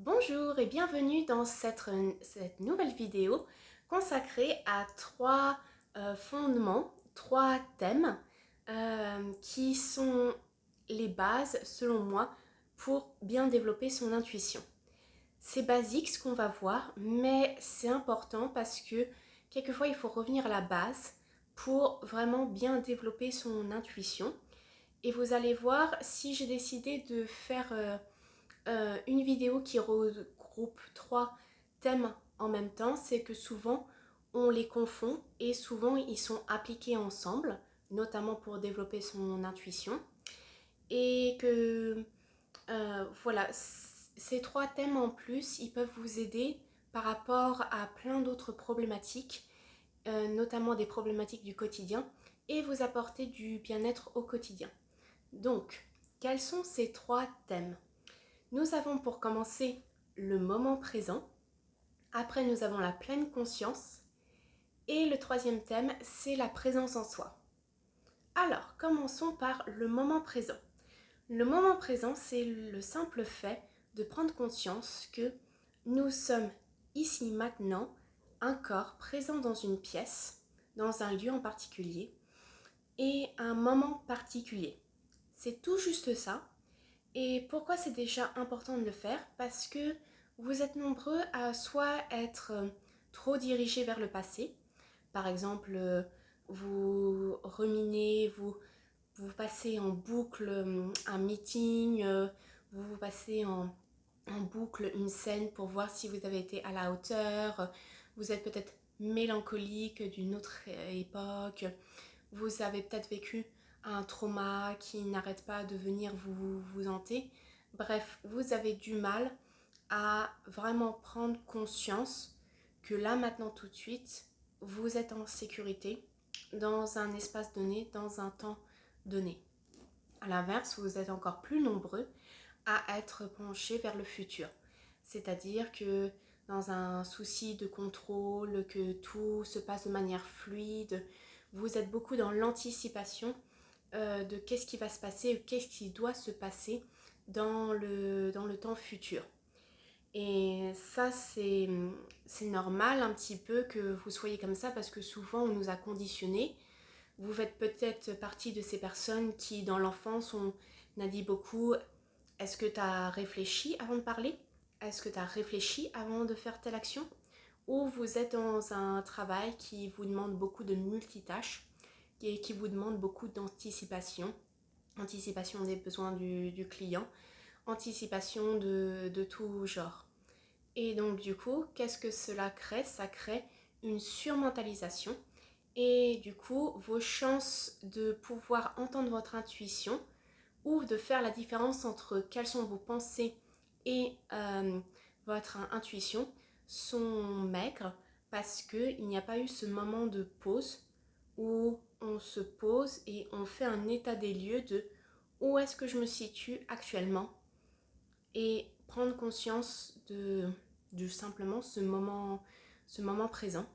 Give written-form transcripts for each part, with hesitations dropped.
Bonjour et bienvenue dans cette nouvelle vidéo consacrée à trois fondements, trois thèmes qui sont les bases selon moi pour bien développer son intuition. C'est basique ce qu'on va voir, mais c'est important parce que quelquefois il faut revenir à la base pour vraiment bien développer son intuition. Et vous allez voir, si j'ai décidé de faire une vidéo qui regroupe trois thèmes en même temps, c'est que souvent on les confond et souvent ils sont appliqués ensemble, notamment pour développer son intuition. Et que voilà, ces trois thèmes en plus, ils peuvent vous aider par rapport à plein d'autres problématiques, notamment des problématiques du quotidien, et vous apporter du bien-être au quotidien. Donc, quels sont ces trois thèmes? Nous avons pour commencer le moment présent, après nous avons la pleine conscience, et le troisième thème, c'est la présence en soi. Alors, commençons par le moment présent. Le moment présent, c'est le simple fait de prendre conscience que nous sommes ici maintenant, un corps présent dans une pièce, dans un lieu en particulier, et un moment particulier. C'est tout juste ça. Et pourquoi c'est déjà important de le faire? Parce que vous êtes nombreux à soit être trop dirigés vers le passé. Par exemple, vous ruminez, vous passez en boucle un meeting, vous passez en boucle une scène pour voir si vous avez été à la hauteur. Vous êtes peut-être mélancolique d'une autre époque. Vous avez peut-être vécu un trauma qui n'arrête pas de venir vous hanter. Bref, vous avez du mal à vraiment prendre conscience que là, maintenant, tout de suite, vous êtes en sécurité dans un espace donné, dans un temps donné. À l'inverse, vous êtes encore plus nombreux à être penchés vers le futur. C'est-à-dire que dans un souci de contrôle, que tout se passe de manière fluide, vous êtes beaucoup dans l'anticipation de qu'est-ce qui va se passer, qu'est-ce qui doit se passer dans le temps futur. Et ça, c'est normal un petit peu que vous soyez comme ça parce que souvent on nous a conditionnés. Vous faites peut-être partie de ces personnes qui, dans l'enfance, on a dit beaucoup: est-ce que tu as réfléchi avant de parler? Est-ce que tu as réfléchi avant de faire telle action? Ou vous êtes dans un travail qui vous demande beaucoup de multitâches et qui vous demande beaucoup d'anticipation, anticipation des besoins du client, anticipation de tout genre. Et donc du coup, qu'est-ce que cela crée? Ça crée une surmentalisation et du coup, vos chances de pouvoir entendre votre intuition ou de faire la différence entre quelles sont vos pensées et votre intuition sont maigres parce qu'il n'y a pas eu ce moment de pause où on se pose et on fait un état des lieux de où est-ce que je me situe actuellement et prendre conscience de simplement ce moment présent.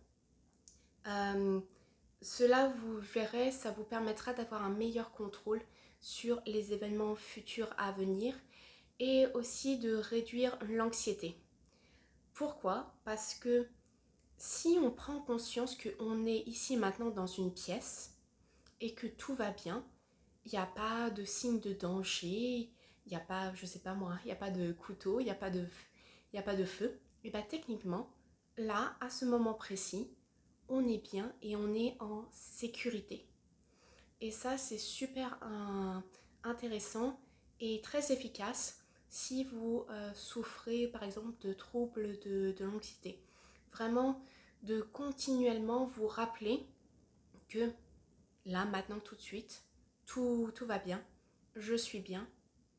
Cela, vous verrez, ça vous permettra d'avoir un meilleur contrôle sur les événements futurs à venir et aussi de réduire l'anxiété. Pourquoi? Parce que si on prend conscience qu'on est ici maintenant dans une pièce et que tout va bien, il n'y a pas de signe de danger, il n'y a pas, je sais pas moi, il n'y a pas de couteau, il n'y a pas de feu, et bien techniquement, là, à ce moment précis, on est bien et on est en sécurité. Et ça, c'est super intéressant et très efficace si vous souffrez par exemple de troubles de l'anxiété. Vraiment, de continuellement vous rappeler que là, maintenant, tout de suite, tout va bien, je suis bien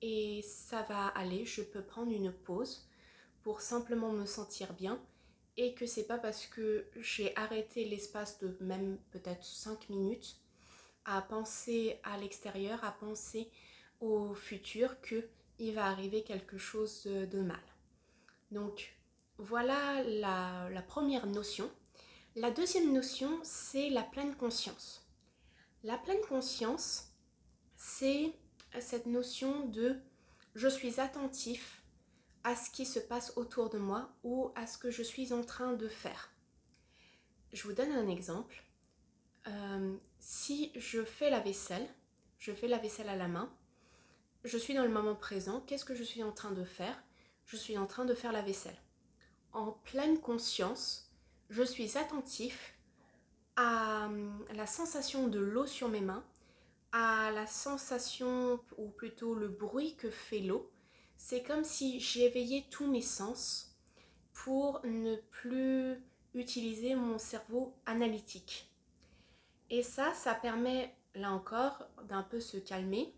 et ça va aller, je peux prendre une pause pour simplement me sentir bien et que c'est pas parce que j'ai arrêté l'espace de même peut-être 5 minutes à penser à l'extérieur, à penser au futur qu'il va arriver quelque chose de mal. Donc voilà la première notion. La deuxième notion, c'est la pleine conscience. La pleine conscience, c'est cette notion de je suis attentif à ce qui se passe autour de moi ou à ce que je suis en train de faire. Je vous donne un exemple. Si je fais la vaisselle à la main, je suis dans le moment présent. Qu'est-ce que je suis en train de faire? Je suis en train de faire la vaisselle. En pleine conscience, je suis attentif à la sensation de l'eau sur mes mains, à la sensation, ou plutôt le bruit que fait l'eau. C'est comme si j'éveillais tous mes sens pour ne plus utiliser mon cerveau analytique. Et ça permet, là encore, d'un peu se calmer,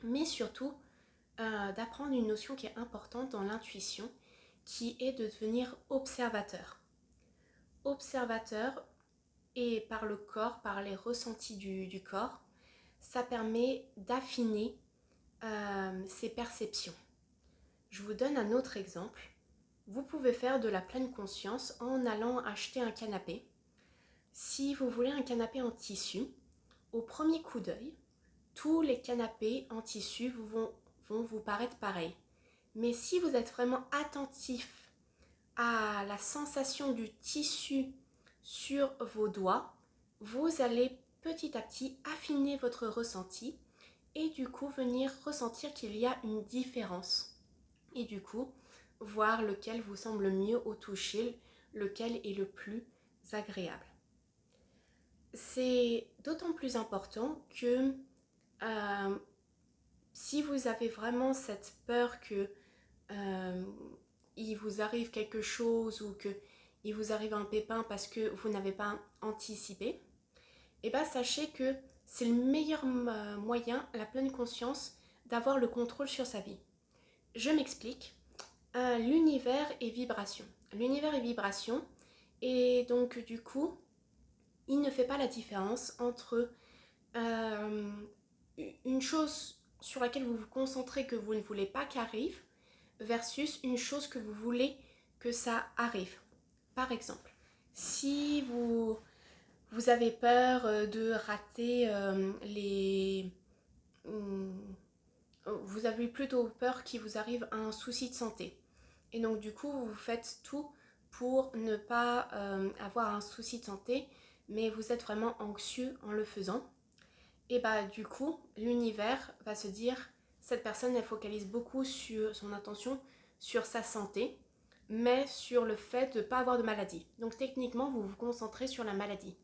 mais surtout d'apprendre une notion qui est importante dans l'intuition, qui est de devenir observateur. Observateur, et par le corps, par les ressentis du corps, ça permet d'affiner ses perceptions. Je vous donne un autre exemple. Vous pouvez faire de la pleine conscience en allant acheter un canapé. Si vous voulez un canapé en tissu, au premier coup d'œil, tous les canapés en tissu vont vous paraître pareils. Mais si vous êtes vraiment attentif à la sensation du tissu sur vos doigts, vous allez petit à petit affiner votre ressenti et du coup venir ressentir qu'il y a une différence. Et du coup, voir lequel vous semble mieux au toucher, lequel est le plus agréable. C'est d'autant plus important que si vous avez vraiment cette peur que il vous arrive quelque chose ou qu'il vous arrive un pépin parce que vous n'avez pas anticipé, et bien sachez que c'est le meilleur moyen, la pleine conscience, d'avoir le contrôle sur sa vie. Je m'explique. L'univers est vibration. L'univers est vibration et donc du coup, il ne fait pas la différence entre une chose sur laquelle vous vous concentrez que vous ne voulez pas qu'arrive versus une chose que vous voulez que ça arrive. Par exemple, si vous avez peur de rater vous avez plutôt peur qu'il vous arrive un souci de santé. Et donc du coup, vous faites tout pour ne pas avoir un souci de santé, mais vous êtes vraiment anxieux en le faisant. Et bah du coup, l'univers va se dire, cette personne, elle focalise beaucoup sur son attention, sur sa santé, mais sur le fait de ne pas avoir de maladie. Donc techniquement, vous vous concentrez sur la maladie.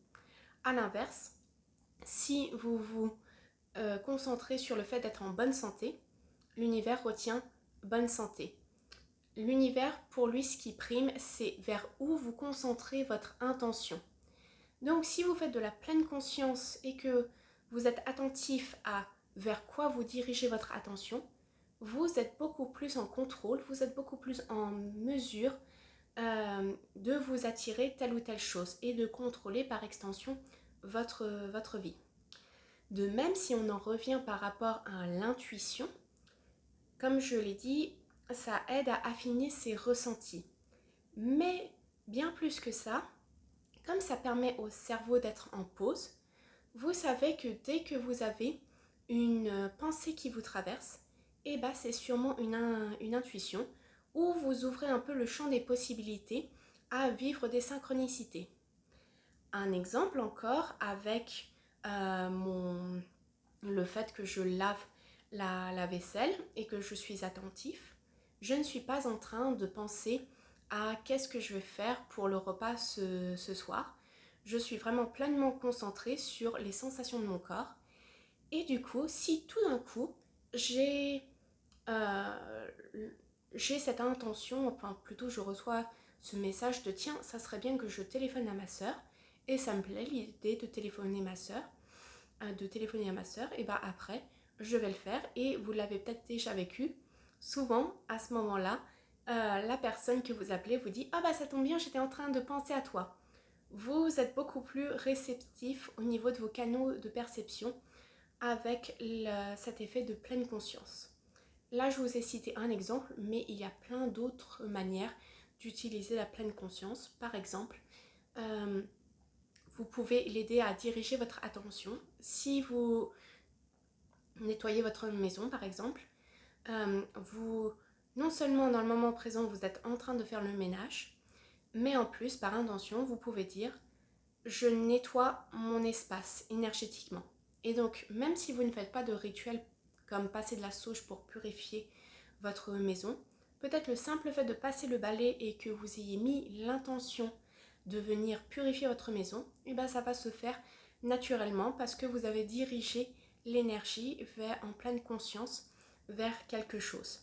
A l'inverse, si vous vous concentrez sur le fait d'être en bonne santé, l'univers retient bonne santé. L'univers, pour lui, ce qui prime, c'est vers où vous concentrez votre intention. Donc si vous faites de la pleine conscience et que vous êtes attentif à vers quoi vous dirigez votre attention, vous êtes beaucoup plus en contrôle, vous êtes beaucoup plus en mesure de vous attirer telle ou telle chose et de contrôler par extension votre vie. De même, si on en revient par rapport à l'intuition, comme je l'ai dit, ça aide à affiner ses ressentis. Mais bien plus que ça, comme ça permet au cerveau d'être en pause, vous savez que dès que vous avez une pensée qui vous traverse, eh ben c'est sûrement une intuition où vous ouvrez un peu le champ des possibilités à vivre des synchronicités. Un exemple encore avec le fait que je lave la vaisselle et que je suis attentif, je ne suis pas en train de penser à qu'est-ce que je vais faire pour le repas ce soir. Je suis vraiment pleinement concentrée sur les sensations de mon corps. Et du coup, si tout d'un coup, euh, j'ai cette intention, enfin plutôt je reçois ce message de tiens, ça serait bien que je téléphone à ma soeur, et ça me plaît l'idée de téléphoner à ma soeur, et bah après, je vais le faire, et vous l'avez peut-être déjà vécu, souvent à ce moment-là, la personne que vous appelez vous dit ah bah ça tombe bien, j'étais en train de penser à toi. Vous êtes beaucoup plus réceptif au niveau de vos canaux de perception avec cet effet de pleine conscience. Là, je vous ai cité un exemple, mais il y a plein d'autres manières d'utiliser la pleine conscience. Par exemple, vous pouvez l'aider à diriger votre attention. Si vous nettoyez votre maison, par exemple, vous Non seulement dans le moment présent, vous êtes en train de faire le ménage, mais en plus, par intention, vous pouvez dire je nettoie mon espace énergétiquement. Et donc, même si vous ne faites pas de rituel comme passer de la sauge pour purifier votre maison, peut-être le simple fait de passer le balai et que vous ayez mis l'intention de venir purifier votre maison, et ben ça va se faire naturellement parce que vous avez dirigé l'énergie en pleine conscience vers quelque chose.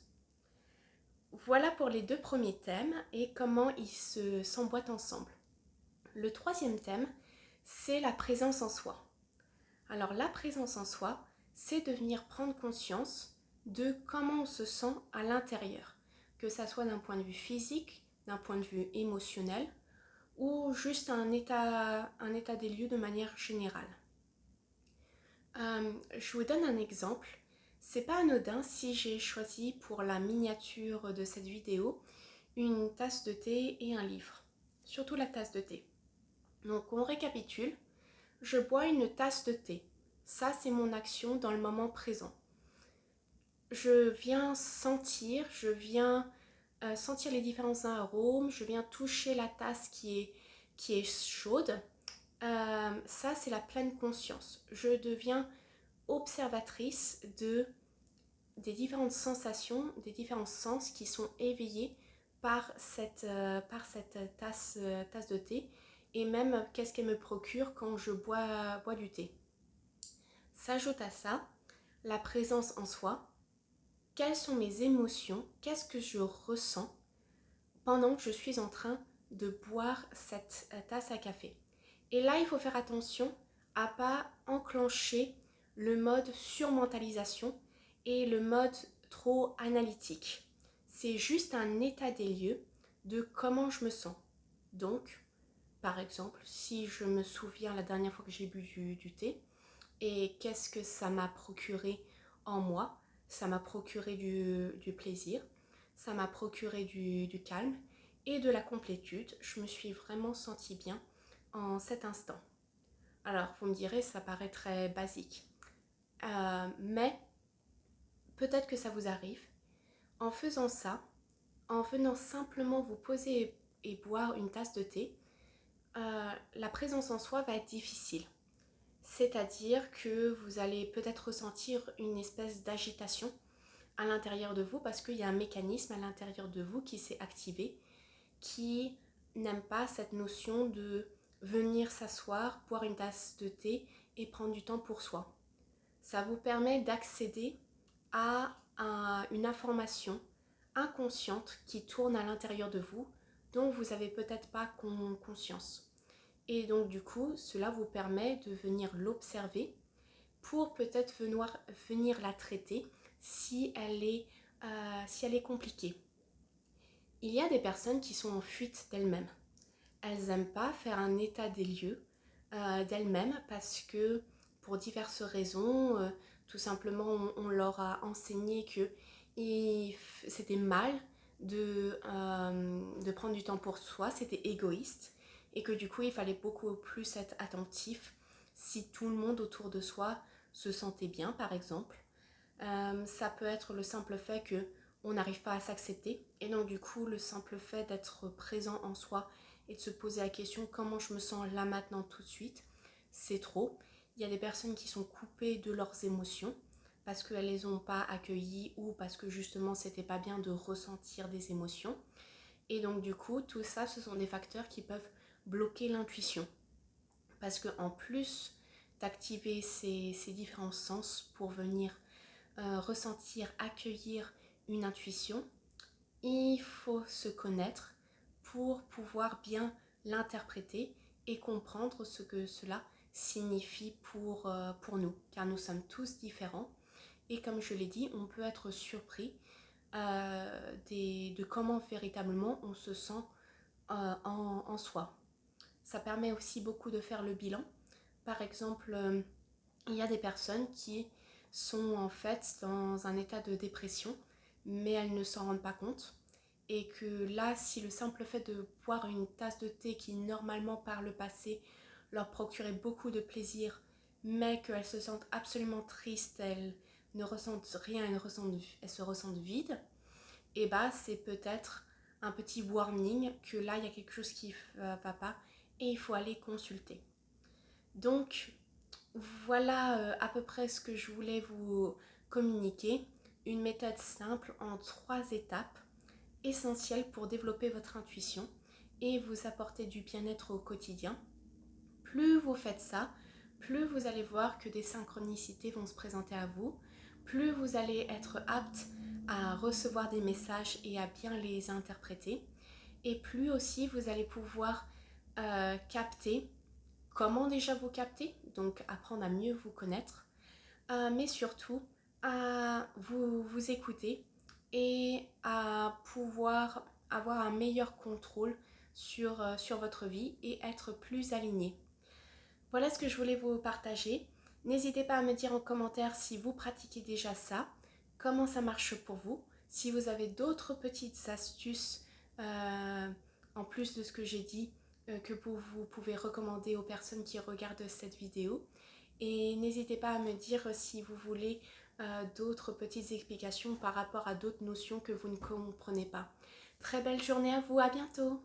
Voilà pour les deux premiers thèmes et comment ils s'emboîtent ensemble. Le troisième thème, c'est la présence en soi. Alors la présence en soi, c'est de venir prendre conscience de comment on se sent à l'intérieur, que ça soit d'un point de vue physique, d'un point de vue émotionnel ou juste un état des lieux de manière générale. Je vous donne un exemple. C'est pas anodin si j'ai choisi pour la miniature de cette vidéo une tasse de thé et un livre. Surtout la tasse de thé. Donc on récapitule. Je bois une tasse de thé. Ça, c'est mon action dans le moment présent. Je viens sentir les différents arômes, je viens toucher la tasse qui est chaude. Ça, c'est la pleine conscience. Je deviens observatrice des différentes sensations, des différents sens qui sont éveillés par cette tasse de thé et même qu'est-ce qu'elle me procure quand je bois du thé. S'ajoute à ça la présence en soi. Quelles sont mes émotions? Qu'est-ce que je ressens pendant que je suis en train de boire cette tasse à café? Et là, il faut faire attention à ne pas enclencher le mode surmentalisation et le mode trop analytique. C'est juste un état des lieux de comment je me sens. Donc, par exemple, si je me souviens la dernière fois que j'ai bu du thé et qu'est-ce que ça m'a procuré en moi, ça m'a procuré du plaisir, ça m'a procuré du calme et de la complétude. Je me suis vraiment sentie bien en cet instant. Alors, vous me direz, ça paraît très basique. Mais peut-être que ça vous arrive. En faisant ça, en venant simplement vous poser et boire une tasse de thé, la présence en soi va être difficile. C'est-à-dire que vous allez peut-être ressentir une espèce d'agitation à l'intérieur de vous parce qu'il y a un mécanisme à l'intérieur de vous qui s'est activé, qui n'aime pas cette notion de venir s'asseoir, boire une tasse de thé et prendre du temps pour soi. Ça vous permet d'accéder à une information inconsciente qui tourne à l'intérieur de vous dont vous n'avez peut-être pas conscience. Et donc du coup, cela vous permet de venir l'observer pour peut-être venir la traiter si elle est compliquée. Il y a des personnes qui sont en fuite d'elles-mêmes. Elles n'aiment pas faire un état des lieux d'elles-mêmes parce que pour diverses raisons, tout simplement on leur a enseigné que c'était mal de prendre du temps pour soi, c'était égoïste et que du coup il fallait beaucoup plus être attentif si tout le monde autour de soi se sentait bien par exemple. Ça peut être le simple fait que on n'arrive pas à s'accepter et donc du coup le simple fait d'être présent en soi et de se poser la question comment je me sens là maintenant tout de suite, c'est trop. Il y a des personnes qui sont coupées de leurs émotions parce qu'elles les ont pas accueillies ou parce que justement c'était pas bien de ressentir des émotions et donc du coup tout ça ce sont des facteurs qui peuvent bloquer l'intuition parce que en plus d'activer ces différents sens pour venir ressentir, accueillir une intuition, il faut se connaître pour pouvoir bien l'interpréter et comprendre ce que cela signifie pour nous, car nous sommes tous différents et comme je l'ai dit, on peut être surpris de comment véritablement on se sent en soi. Ça permet aussi beaucoup de faire le bilan. Par exemple, il y a des personnes qui sont en fait dans un état de dépression, mais elles ne s'en rendent pas compte. Et que là, si le simple fait de boire une tasse de thé qui normalement par le passé leur procurait beaucoup de plaisir, mais qu'elles se sentent absolument tristes, elles ne ressentent rien, elles se ressentent vides, et bah c'est peut-être un petit warning que là il y a quelque chose qui va pas et il faut aller consulter. Donc voilà à peu près ce que je voulais vous communiquer. Une méthode simple en 3 étapes, essentielle pour développer votre intuition et vous apporter du bien-être au quotidien. Plus vous faites ça, plus vous allez voir que des synchronicités vont se présenter à vous, plus vous allez être apte à recevoir des messages et à bien les interpréter, et plus aussi vous allez pouvoir capter comment déjà vous capter, donc apprendre à mieux vous connaître, mais surtout à vous écouter et à pouvoir avoir un meilleur contrôle sur votre vie et être plus aligné. Voilà ce que je voulais vous partager. N'hésitez pas à me dire en commentaire si vous pratiquez déjà ça, comment ça marche pour vous, si vous avez d'autres petites astuces en plus de ce que j'ai dit que vous pouvez recommander aux personnes qui regardent cette vidéo. Et n'hésitez pas à me dire si vous voulez d'autres petites explications par rapport à d'autres notions que vous ne comprenez pas. Très belle journée à vous, à bientôt!